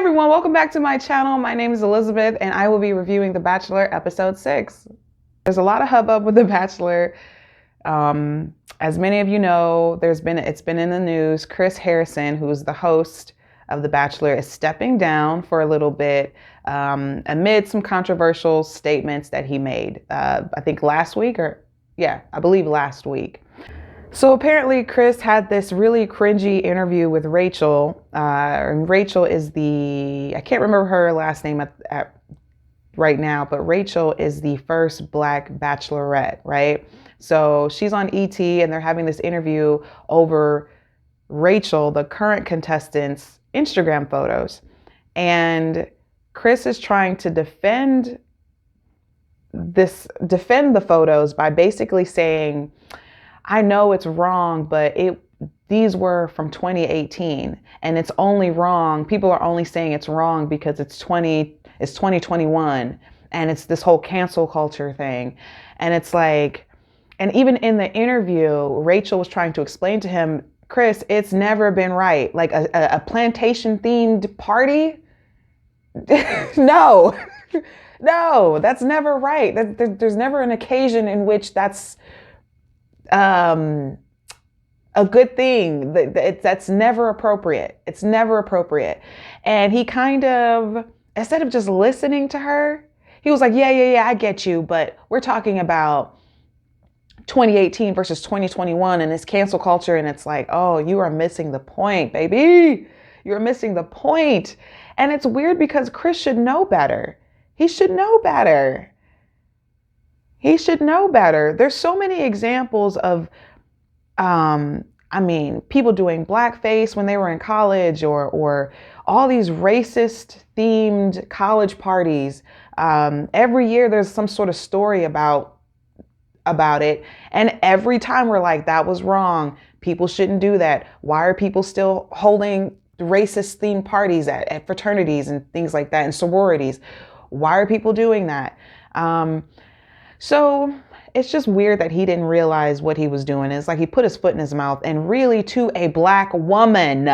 everyone, welcome back to my channel. My name is Elizabeth and I will be reviewing The Bachelor episode 6. There's a lot of hubbub with The Bachelor. As many of you know, it's been in the news. Chris Harrison, who's the host of The Bachelor, is stepping down for a little bit amid some controversial statements that he made. I think last week I believe last week. So apparently Chris had this really cringy interview with Rachel. And Rachel is I can't remember her last name right now, but Rachel is the first Black Bachelorette, right? So she's on ET and they're having this interview over Rachel, the current contestant's Instagram photos. And Chris is trying to defend the photos by basically saying, I know it's wrong, but these were from 2018 and it's only wrong. People are only saying it's wrong because it's 2021 and it's this whole cancel culture thing. And it's like, and even in the interview, Rachel was trying to explain to him, Chris, it's never been right. Like a plantation themed party? No, no, that's never right. There's never an occasion in which that's a good thing. That's never appropriate. It's never appropriate. And he kind of, instead of just listening to her, he was like, yeah, I get you, but we're talking about 2018 versus 2021 and it's cancel culture. And it's like, oh, you are missing the point, baby. You're missing the point. And it's weird because Chris should know better. He should know better. He should know better. There's so many examples of, people doing blackface when they were in college or all these racist themed college parties. Every year there's some sort of story about it. And every time we're like, that was wrong. People shouldn't do that. Why are people still holding racist themed parties at fraternities and things like that and sororities? Why are people doing that? So it's just weird that he didn't realize what he was doing. It's like he put his foot in his mouth, and really to a Black woman.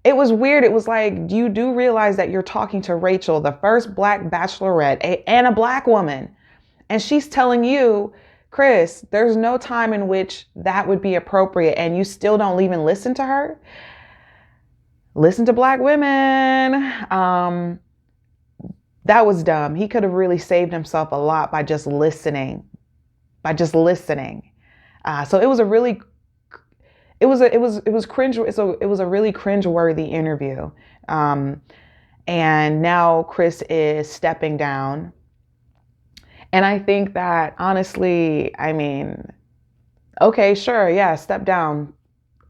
It was weird. It was like, you do realize that you're talking to Rachel, the first Black Bachelorette, and a Black woman. And she's telling you, Chris, there's no time in which that would be appropriate. And you still don't even listen to her. Listen to Black women. That was dumb. He could have really saved himself a lot by just listening. So it was a really cringe-worthy interview. And now Chris is stepping down. And I think that honestly, okay, sure. Yeah. Step down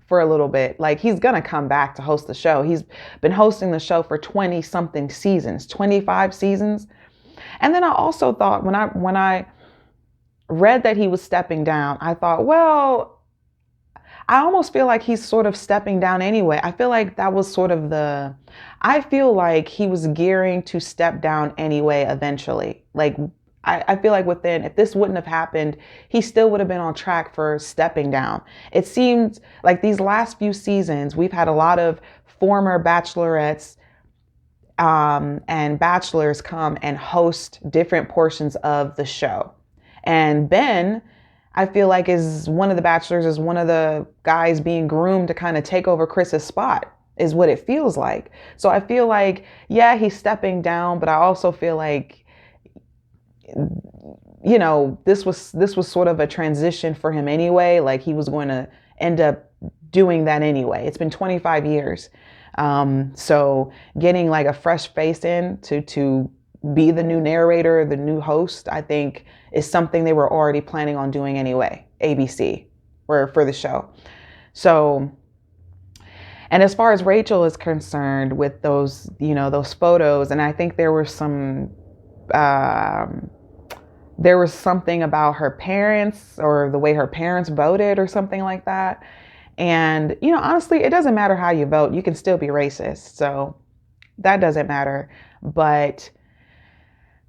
for a little bit. Like, he's going to come back to host the show. He's been hosting the show for 20 something seasons, 25 seasons. And then I also thought when I read that he was stepping down, I thought, well, I almost feel like he's sort of stepping down anyway. I feel like that was sort of I feel like he was gearing to step down anyway, eventually. Like, I feel like if this wouldn't have happened, he still would have been on track for stepping down. It seemed like these last few seasons, we've had a lot of former bachelorettes and bachelors come and host different portions of the show. And Ben, I feel like, is one of the bachelors, is one of the guys being groomed to kind of take over Chris's spot, is what it feels like. So I feel like, yeah, he's stepping down, but I also feel like, you know, this was sort of a transition for him anyway. Like, he was going to end up doing that anyway. It's been 25 years. So getting like a fresh face in to be the new narrator, the new host, I think is something they were already planning on doing anyway, ABC, for the show. So, and as far as Rachel is concerned with those photos, and I think there was something about her parents or the way her parents voted or something like that. And, honestly, it doesn't matter how you vote. You can still be racist. So that doesn't matter. But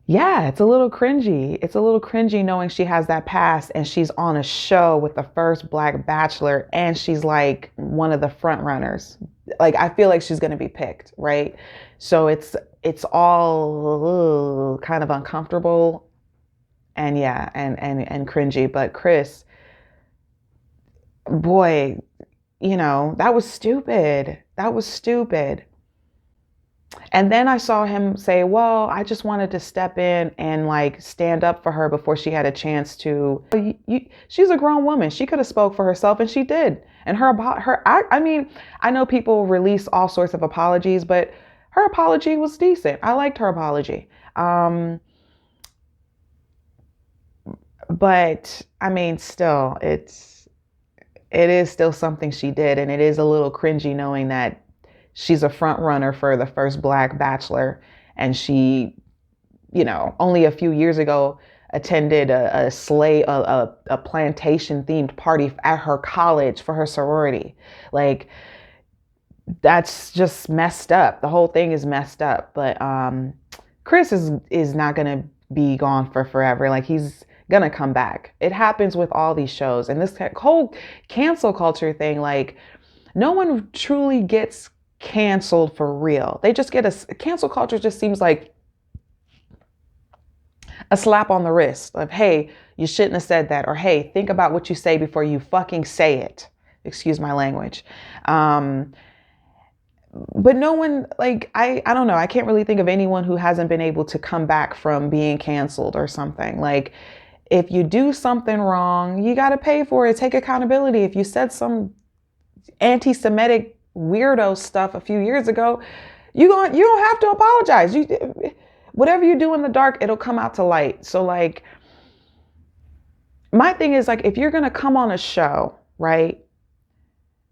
yeah, it's a little cringy. It's a little cringy knowing she has that past and she's on a show with the first Black Bachelor and she's like one of the front runners. like I feel like she's gonna be picked, right? So it's all kind of uncomfortable and yeah, and cringy. But Chris, boy, that was stupid. That was stupid. And then I saw him say, well, I just wanted to step in and like stand up for her before she had a chance to. She's a grown woman. She could have spoke for herself and she did. And I mean, I know people release all sorts of apologies, but her apology was decent. I liked her apology. But I mean, still, it is still something she did. And it is a little cringy knowing that she's a front runner for the first Black Bachelor. And she, only a few years ago attended a plantation themed party at her college for her sorority. Like, that's just messed up. The whole thing is messed up. But Chris is not gonna be gone for forever. Like, he's gonna come back. It happens with all these shows. And this whole cancel culture thing, like, no one truly gets canceled for real. They just get cancel culture just seems like a slap on the wrist of, hey, you shouldn't have said that, or hey, think about what you say before you fucking say it. Excuse my language. But no one, like, I don't know. I can't really think of anyone who hasn't been able to come back from being canceled or something. Like, if you do something wrong, you got to pay for it. Take accountability. If you said some anti-Semitic weirdo stuff a few years ago, you don't have to apologize. Whatever you do in the dark, it'll come out to light. So like, my thing is, like, if you're gonna come on a show, right?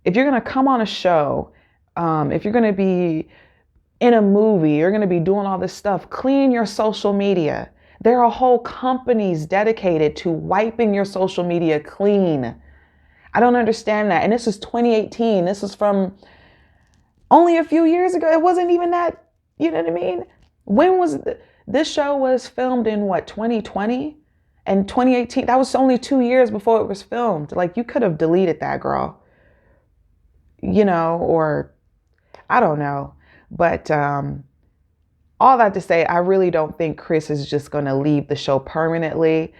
If you're gonna come on a show, if you're gonna be in a movie, you're gonna be doing all this stuff, clean your social media. There are whole companies dedicated to wiping your social media clean. I don't understand that. And this is 2018. This is from only a few years ago. It wasn't even that, you know what I mean? When was this show was filmed in what, 2020? And 2018, that was only 2 years before it was filmed. Like, you could have deleted that, girl. Or I don't know. But all that to say, I really don't think Chris is just going to leave the show permanently.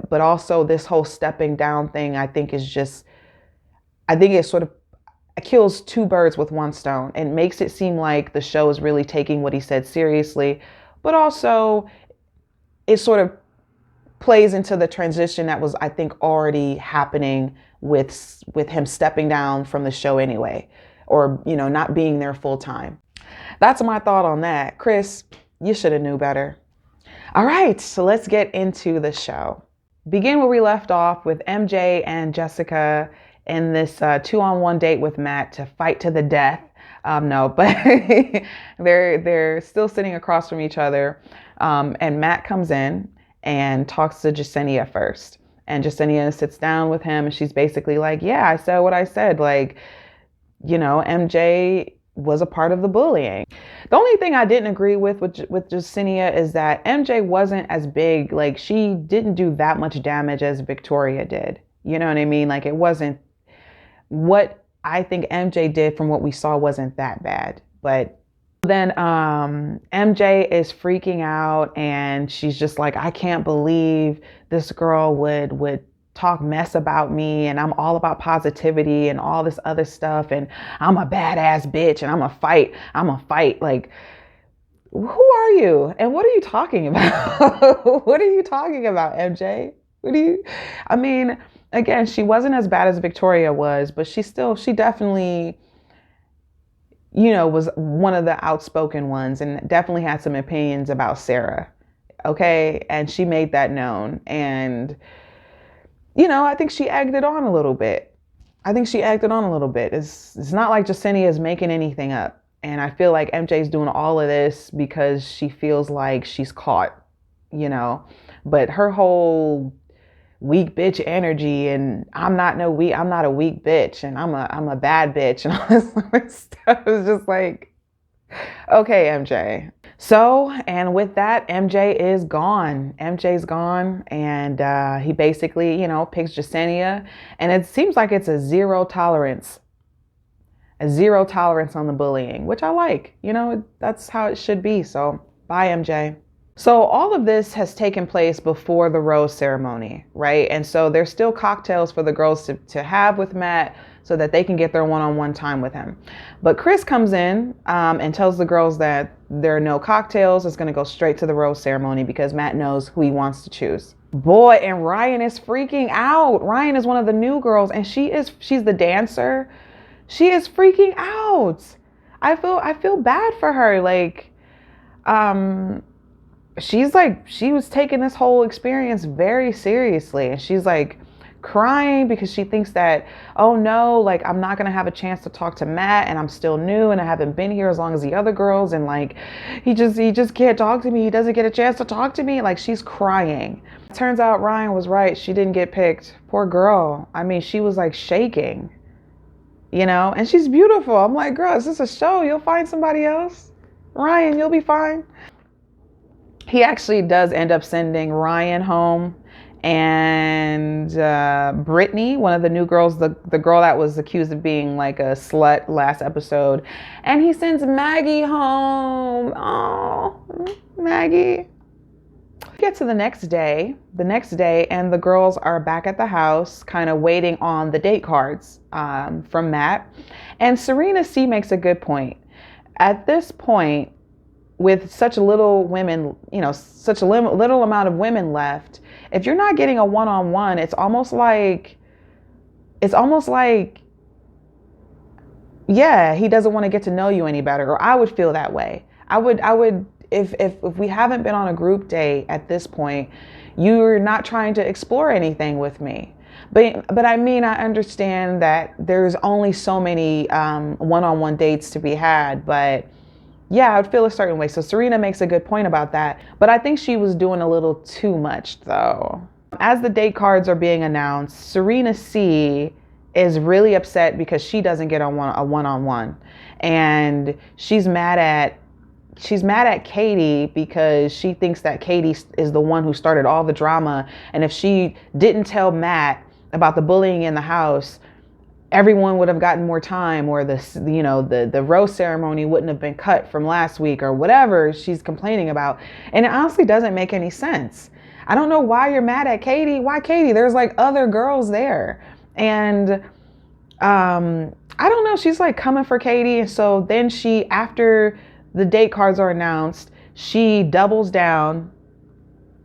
But also this whole stepping down thing, I think it sort of kills two birds with one stone. It makes it seem like the show is really taking what he said seriously, but also it sort of plays into the transition that was, I think, already happening with him stepping down from the show anyway, or, not being there full time. That's my thought on that. Chris, you should have knew better. All right, so let's get into the show. Begin where we left off with MJ and Jessica in this 2-on-1 date with Matt to fight to the death. No, but they're still sitting across from each other. And Matt comes in and talks to Jasenia first. And Jasenia sits down with him and she's basically like, yeah, I said what I said. Like, MJ was a part of the bullying. The only thing I didn't agree with Jasenia is that MJ wasn't as big. Like, she didn't do that much damage as Victoria did. You know what I mean? Like, it wasn't what I think MJ did from what we saw wasn't that bad. But then MJ is freaking out and she's just like, I can't believe this girl would talk mess about me, and I'm all about positivity and all this other stuff, and I'm a badass bitch and I'm a fight. Like, who are you and what are you talking about? What are you talking about, MJ? I mean, again, she wasn't as bad as Victoria was, but she definitely, was one of the outspoken ones and definitely had some opinions about Sarah. Okay. And she made that known. And, I think she egged it on a little bit. It's not like Jasenia is making anything up. And I feel like MJ's doing all of this because she feels like she's caught, but her whole weak bitch energy and I'm not a weak bitch and I'm a bad bitch and all this other stuff is just like, okay, MJ. So, and with that, MJ's gone, and he basically, picks Jasenia, and it seems like it's a zero tolerance a zero tolerance on the bullying, which I like. You know, that's how it should be. So bye, MJ. So all of this has taken place before the rose ceremony, right? And so there's still cocktails for the girls to have with Matt so that they can get their one-on-one time with him. But Chris comes in and tells the girls that there are no cocktails. It's going to go straight to the rose ceremony because Matt knows who he wants to choose. Boy, and Ryan is freaking out. Ryan is one of the new girls, and she's the dancer. She is freaking out. I feel bad for her. Like, she was taking this whole experience very seriously, and she's like crying because she thinks that, oh no, like I'm not gonna have a chance to talk to Matt, and I'm still new and I haven't been here as long as the other girls, and like he just can't talk to me. He doesn't get a chance to talk to me. Like, she's crying. Turns out Ryan was right. She didn't get picked. Poor girl. I mean, she was like shaking, you know, and she's beautiful. I'm like, girl, is this a show? You'll find somebody else. Ryan, you'll be fine. He actually does end up sending Ryan home, and Brittany, one of the new girls, the girl that was accused of being like a slut last episode, and he sends Maggie home. Oh, Maggie. We get to the next day, and the girls are back at the house, kind of waiting on the date cards from Matt. And Serena C makes a good point. At this point, with such little women, you know, such a little amount of women left, if you're not getting a one-on-one, it's almost like, yeah, he doesn't want to get to know you any better. Or I would feel that way. I would, if we haven't been on a group date at this point, you're not trying to explore anything with me. But I mean, I understand that there's only so many one-on-one dates to be had, but yeah, I would feel a certain way. So Serena makes a good point about that. But I think she was doing a little too much, though. As the date cards are being announced, Serena C is really upset because she doesn't get a one-on-one. And she's mad at Katie because she thinks that Katie is the one who started all the drama. And if she didn't tell Matt about the bullying in the house, everyone would have gotten more time, or the rose ceremony wouldn't have been cut from last week, or whatever she's complaining about. And it honestly doesn't make any sense. I don't know why you're mad at Katie. Why Katie? There's like other girls there. And I don't know. She's like coming for Katie. And so then after the date cards are announced, she doubles down.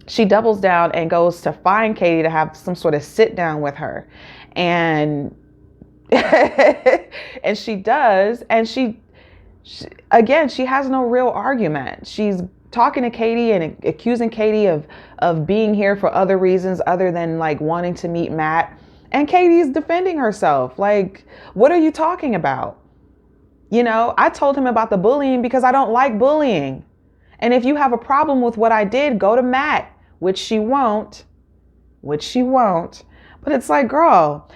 She doubles down and goes to find Katie to have some sort of sit down with her. And and she does, and she again, she has no real argument. She's talking to Katie and accusing Katie of being here for other reasons other than like wanting to meet Matt. And Katie's defending herself. Like, what are you talking about? You know, I told him about the bullying because I don't like bullying. And if you have a problem with what I did, go to Matt, which she won't. But it's like, girl.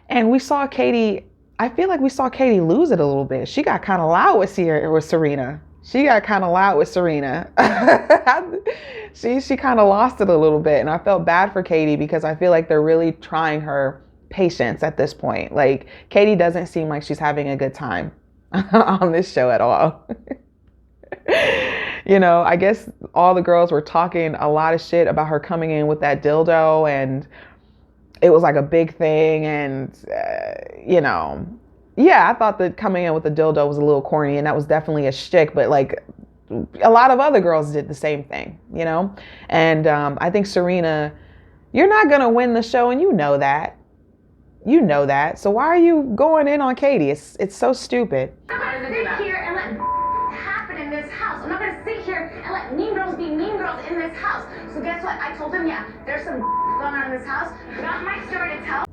And we saw Katie, I feel like we saw Katie lose it a little bit. She got kind of loud with Serena. She kind of lost it a little bit. And I felt bad for Katie because I feel like they're really trying her patience at this point. Like, Katie doesn't seem like she's having a good time on this show at all. You know, I guess all the girls were talking a lot of shit about her coming in with that dildo, and it was like a big thing. And, you know, yeah, I thought that coming in with the dildo was a little corny, and that was definitely a shtick, but like a lot of other girls did the same thing, you know? And I think Serena, you're not going to win the show, and you know that. You know that. So why are you going in on Katie? It's so stupid. I'm not going to sit here and let happen in this house. I'm not going to sit here and let mean girls be mean girls in this house. So guess what? I told him, yeah, there's some going on in this house. Not my story to tell.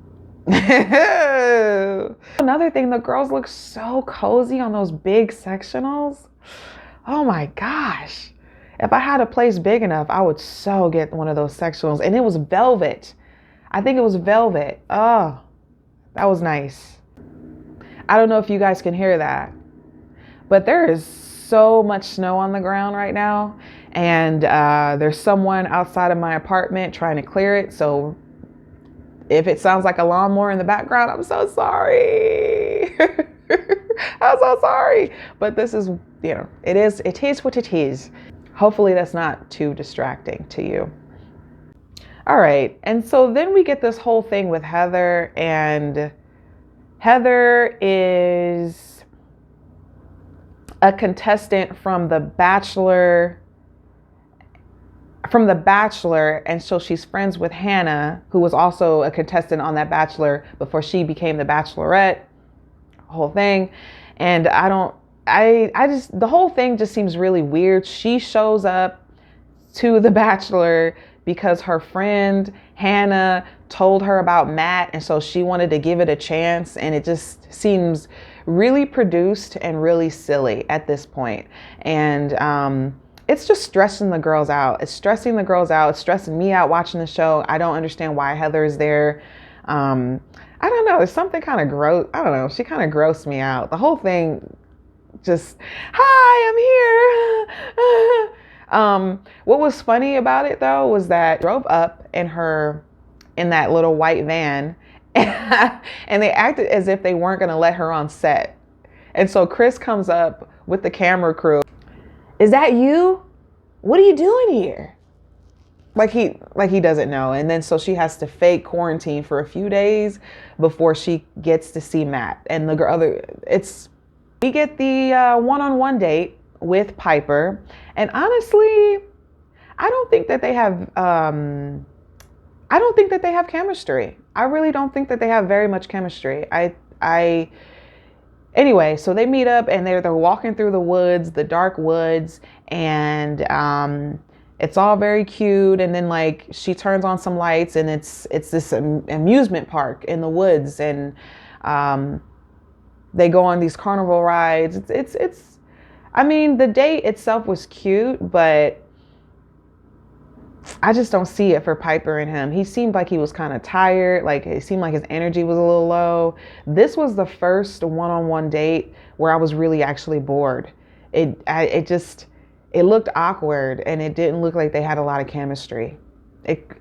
Another thing, the girls look so cozy on those big sectionals. Oh my gosh. If I had a place big enough, I would so get one of those sectionals. And it was velvet. I think it was velvet. Oh, that was nice. I don't know if you guys can hear that, but there is so much snow on the ground right now. And there's someone outside of my apartment trying to clear it. So if it sounds like a lawnmower in the background, I'm so sorry. I'm so sorry. But this is, it is what it is. Hopefully that's not too distracting to you. All right. And so then we get this whole thing with Heather, and Heather is a contestant from The Bachelor. And so she's friends with Hannah, who was also a contestant on that Bachelor before she became the Bachelorette, whole thing. And the whole thing just seems really weird. She shows up to the Bachelor because her friend Hannah told her about Matt, and so she wanted to give it a chance, and it just seems really produced and really silly at this point. And it's just stressing the girls out. It's stressing the girls out. It's stressing me out watching the show. I don't understand why Heather is there. I don't know. There's something kind of gross. I don't know. She kind of grossed me out. The whole thing just, hi, I'm here. What was funny about it though was that I drove up in that little white van and they acted as if they weren't going to let her on set. And so Chris comes up with the camera crew. Is that you? What are you doing here? Like he doesn't know. And then so she has to fake quarantine for a few days before she gets to see Matt. And we get the one-on-one date with Piper. And honestly, I don't think that they have chemistry. I really don't think that they have very much chemistry. Anyway, so they meet up and they're walking through the woods, the dark woods, and it's all very cute. And then like she turns on some lights and it's this amusement park in the woods, and they go on these carnival rides. I mean, the date itself was cute, but I just don't see it for Piper and him. He seemed like he was kind of tired. Like it seemed like his energy was a little low. This was the first one-on-one date where I was really actually bored. It looked awkward, and it didn't look like they had a lot of chemistry.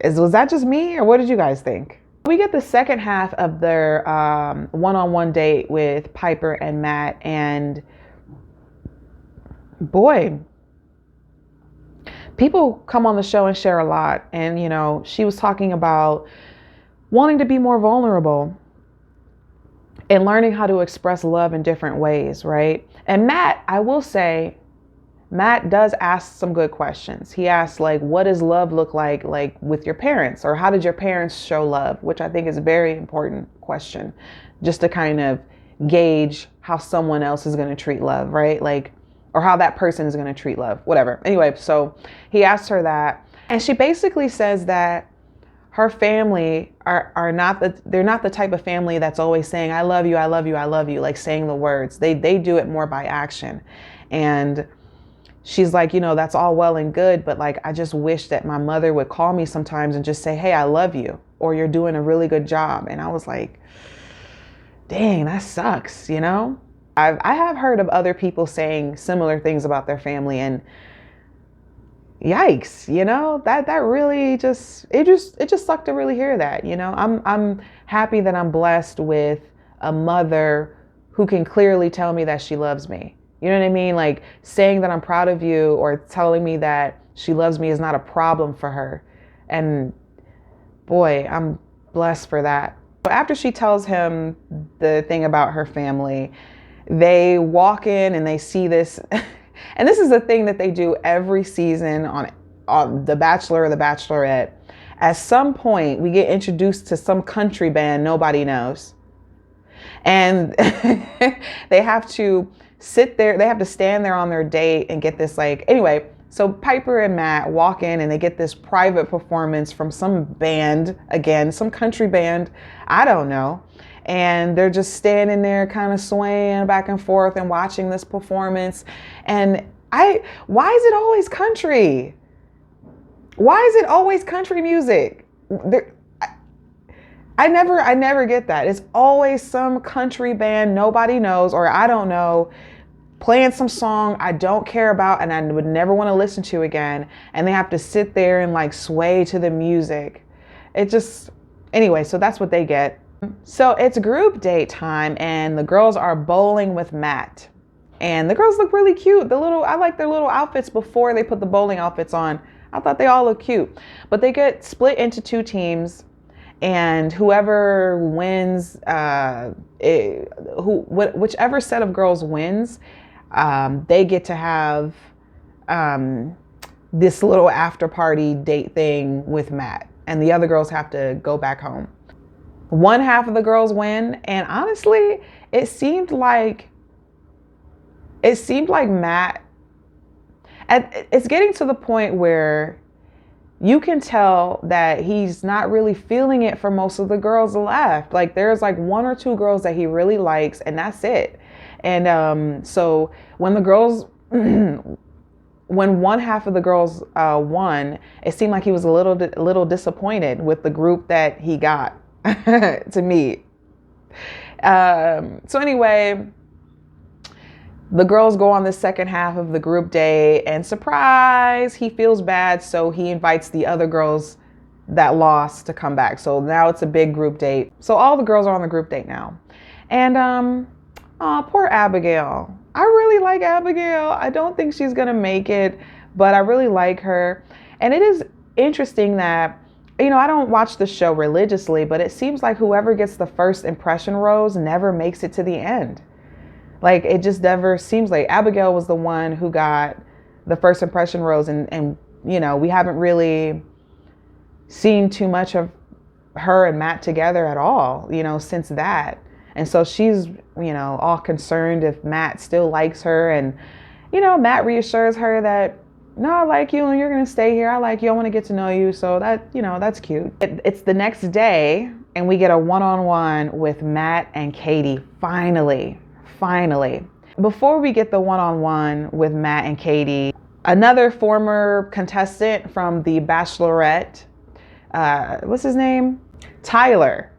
Was that just me, or what did you guys think? We get the second half of their one-on-one date with Piper and Matt, and boy, people come on the show and share a lot. And, she was talking about wanting to be more vulnerable and learning how to express love in different ways, right? And Matt, I will say, Matt does ask some good questions. He asks, like, what does love look like with your parents? Or how did your parents show love? Which I think is a very important question, just to kind of gauge how someone else is going to treat love, right? Like, or how that person is going to treat love, whatever. Anyway, so he asked her that, and she basically says that her family are not they're not the type of family that's always saying, I love you, I love you, I love you, like saying the words. They do it more by action. And she's like, that's all well and good, but like, I just wish that my mother would call me sometimes and just say, hey, I love you, or you're doing a really good job. And I was like, dang, that sucks, I have heard of other people saying similar things about their family, and yikes, that really it just sucked to really hear that. I'm happy that I'm blessed with a mother who can clearly tell me that she loves me. You know what I mean? Like saying that I'm proud of you or telling me that she loves me is not a problem for her. And boy, I'm blessed for that. After she tells him the thing about her family, they walk in and they see this. And this is a thing that they do every season on The Bachelor or The Bachelorette. At some point, we get introduced to some country band nobody knows. And they have to sit there, they have to stand there on their date and get this anyway, so Piper and Matt walk in and they get this private performance from some band, again, some country band, I don't know. And they're just standing there kind of swaying back and forth and watching this performance. And why is it always country? Why is it always country music? I never get that. It's always some country band nobody knows, or I don't know, playing some song I don't care about and I would never want to listen to again. And they have to sit there and sway to the music. Anyway, so that's what they get. So it's group date time and the girls are bowling with Matt. And the girls look really cute. I like their little outfits before they put the bowling outfits on. I thought they all look cute. But they get split into two teams, and whoever wins, whichever set of girls wins, they get to have this little after party date thing with Matt, and the other girls have to go back home. One half of the girls win, and honestly, it seemed like Matt, it's getting to the point where you can tell that he's not really feeling it for most of the girls left. Like there's like one or two girls that he really likes, and that's it. And so when the girls, when one half of the girls won, it seemed like he was a little disappointed with the group that he got to meet. So anyway, the girls go on the second half of the group day, and surprise, he feels bad, so he invites the other girls that lost to come back. So now it's a big group date. So all the girls are on the group date now. And poor Abigail. I really like Abigail. I don't think she's gonna make it, but I really like her. And it is interesting that, you know, I don't watch the show religiously, but it seems like whoever gets the first impression rose never makes it to the end. Like it just never seems like Abigail was the one who got the first impression rose, and you know, we haven't really seen too much of her and Matt together at all, you know, since that. And so she's, you know, all concerned if Matt still likes her, and you know, Matt reassures her that no, I like you and you're gonna stay here. I like you. I want to get to know you. So that, you know, that's cute. It's the next day, and we get a one-on-one with Matt and Katie. Finally. Before we get the one-on-one with Matt and Katie, another former contestant from the Bachelorette, what's his name? Tyler,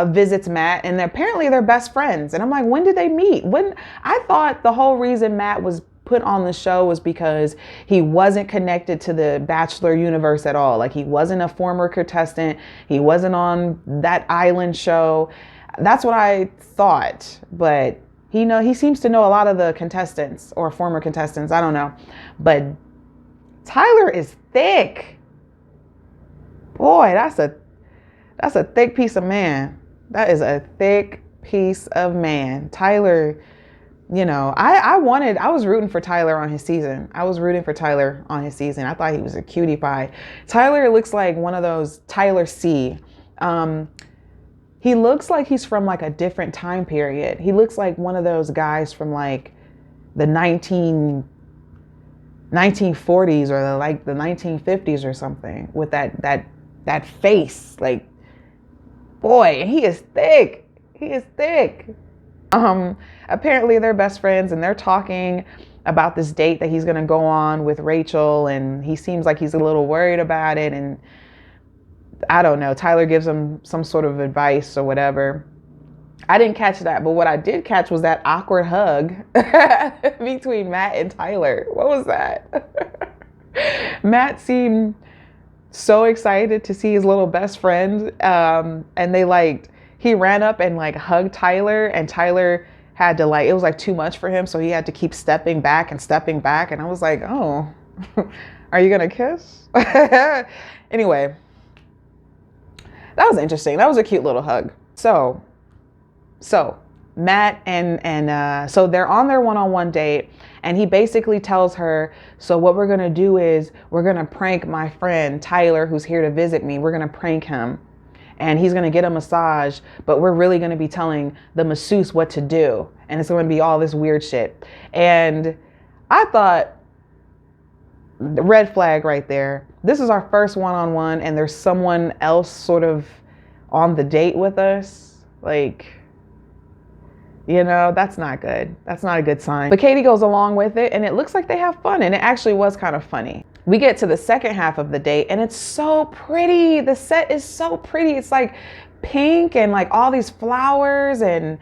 visits Matt, and apparently they're best friends. And I'm like, when did they meet? When I thought the whole reason Matt was put on the show was because he wasn't connected to the Bachelor universe at all. Like he wasn't a former contestant. He wasn't on that island show. That's what I thought, but he seems to know a lot of the contestants or former contestants. I don't know, but Tyler is thick. Boy, that's a thick piece of man. That is a thick piece of man. Tyler, you know, I was rooting for Tyler on his season. I thought he was a cutie pie. Tyler looks like one of those Tyler C. He looks like he's from like a different time period. He looks like one of those guys from like the 1940s or like the 1950s or something, with that face. Like, boy, he is thick. Apparently they're best friends, and they're talking about this date that he's going to go on with Rachel, and he seems like he's a little worried about it. And I don't know, Tyler gives him some sort of advice or whatever. I didn't catch that, but what I did catch was that awkward hug between Matt and Tyler. What was that? Matt seemed so excited to see his little best friend, and he ran up and like hugged Tyler, and Tyler had to it was like too much for him, so he had to keep stepping back, and I was like, oh, are you gonna kiss? Anyway, that was interesting. That was a cute little hug. So Matt so they're on their one-on-one date, and he basically tells her, so what we're gonna do is we're gonna prank my friend Tyler, who's here to visit me. We're gonna prank him, and he's gonna get a massage, but we're really gonna be telling the masseuse what to do, and it's gonna be all this weird shit. And I thought, red flag right there. This is our first one-on-one, and there's someone else sort of on the date with us. Like, you know, that's not good. That's not a good sign. But Katie goes along with it, and it looks like they have fun, and it actually was kind of funny. We get to the second half of the date, and it's so pretty. The set is so pretty. It's like pink and like all these flowers and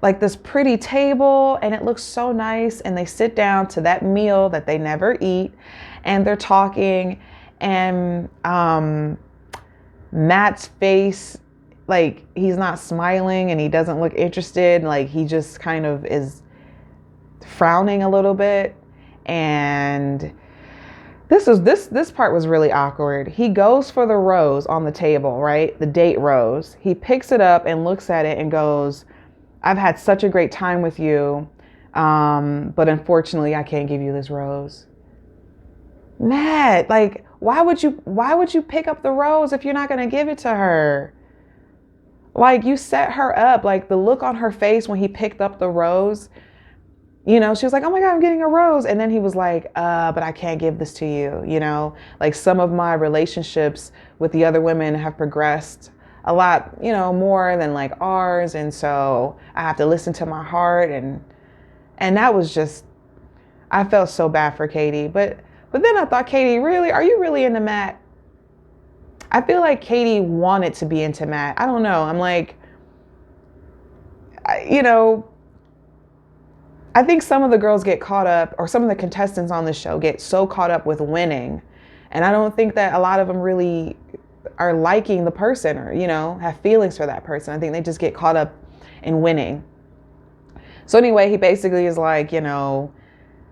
like this pretty table, and it looks so nice. And they sit down to that meal that they never eat, and they're talking, and Matt's face like he's not smiling and he doesn't look interested. Like he just kind of is frowning a little bit. And this part was really awkward. He goes for the rose on the table, right? The date rose. He picks it up and looks at it and goes, "I've had such a great time with you, but unfortunately I can't give you this rose." Matt, like, why would you pick up the rose if you're not gonna give it to her? Like, you set her up. Like, the look on her face when he picked up the rose, you know, she was like, "Oh my God, I'm getting a rose." And then he was like, but I can't give this to you. You know, like some of my relationships with the other women have progressed a lot, you know, more than like ours. And so I have to listen to my heart. And that was just, I felt so bad for Katie. But then I thought, Katie, really, are you really into Matt? I feel like Katie wanted to be into Matt. I don't know. I'm like, you know, I think some of the girls get caught up, or some of the contestants on the show get so caught up with winning. And I don't think that a lot of them really are liking the person or, you know, have feelings for that person. I think they just get caught up in winning. So anyway, he basically is like, you know,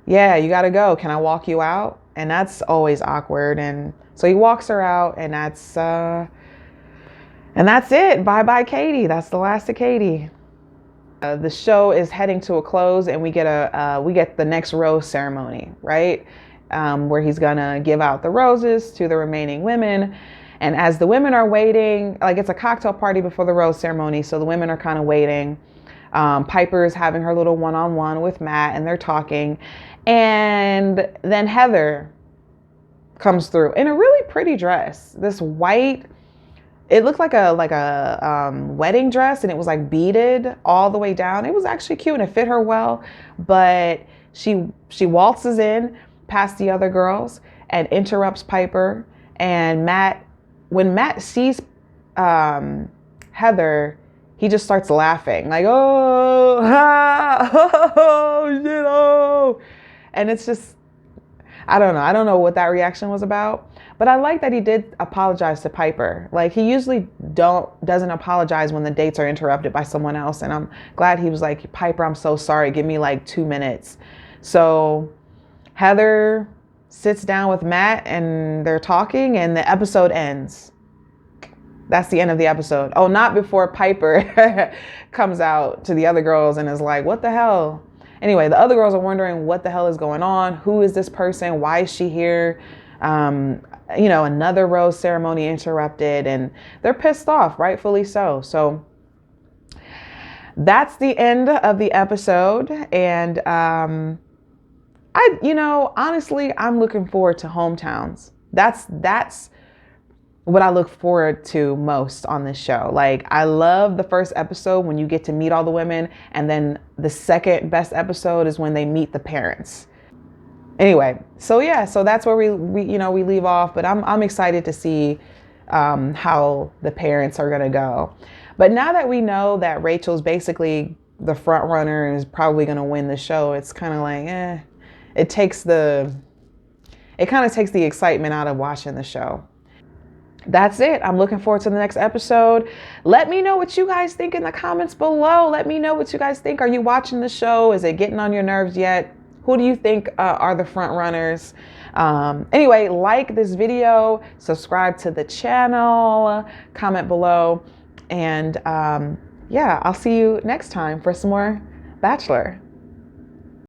"Yeah, you got to go. Can I walk you out?" And that's always awkward. And so he walks her out, and that's it. Bye-bye, Katie. That's the last of Katie. The show is heading to a close, and we get the next rose ceremony, right? Where he's gonna give out the roses to the remaining women. And as the women are waiting, like it's a cocktail party before the rose ceremony, so the women are kind of waiting. Piper's having her little one-on-one with Matt, and they're talking. And then Heather comes through in a really pretty dress. This white, it looked like a wedding dress, and it was like beaded all the way down. It was actually cute and it fit her well, but she waltzes in past the other girls and interrupts Piper. And when Matt sees Heather, he just starts laughing like, "Oh, ha, oh, shit, oh." And it's just, I don't know what that reaction was about, but I like that he did apologize to Piper. Like, he usually doesn't apologize when the dates are interrupted by someone else. And I'm glad he was like, "Piper, I'm so sorry. Give me like 2 minutes." So Heather sits down with Matt and they're talking, and the episode ends. That's the end of the episode. Oh, not before Piper comes out to the other girls and is like, "What the hell?" Anyway, the other girls are wondering what the hell is going on. Who is this person? Why is she here? You know, another rose ceremony interrupted, and they're pissed off, rightfully so. So that's the end of the episode. And honestly, I'm looking forward to hometowns. That's what I look forward to most on this show. Like, I love the first episode when you get to meet all the women, and then the second best episode is when they meet the parents. Anyway, so yeah, so that's where we leave off. But I'm excited to see how the parents are gonna go. But now that we know that Rachel's basically the front runner and is probably gonna win the show, it's kind of like, it kind of takes the excitement out of watching the show. That's it. I'm looking forward to the next episode. Let me know what you guys think in the comments below. Let me know what you guys think. Are you watching the show? Is it getting on your nerves yet? Who do you think are the front runners? Anyway, like this video, subscribe to the channel, comment below, and yeah, I'll see you next time for some more Bachelor.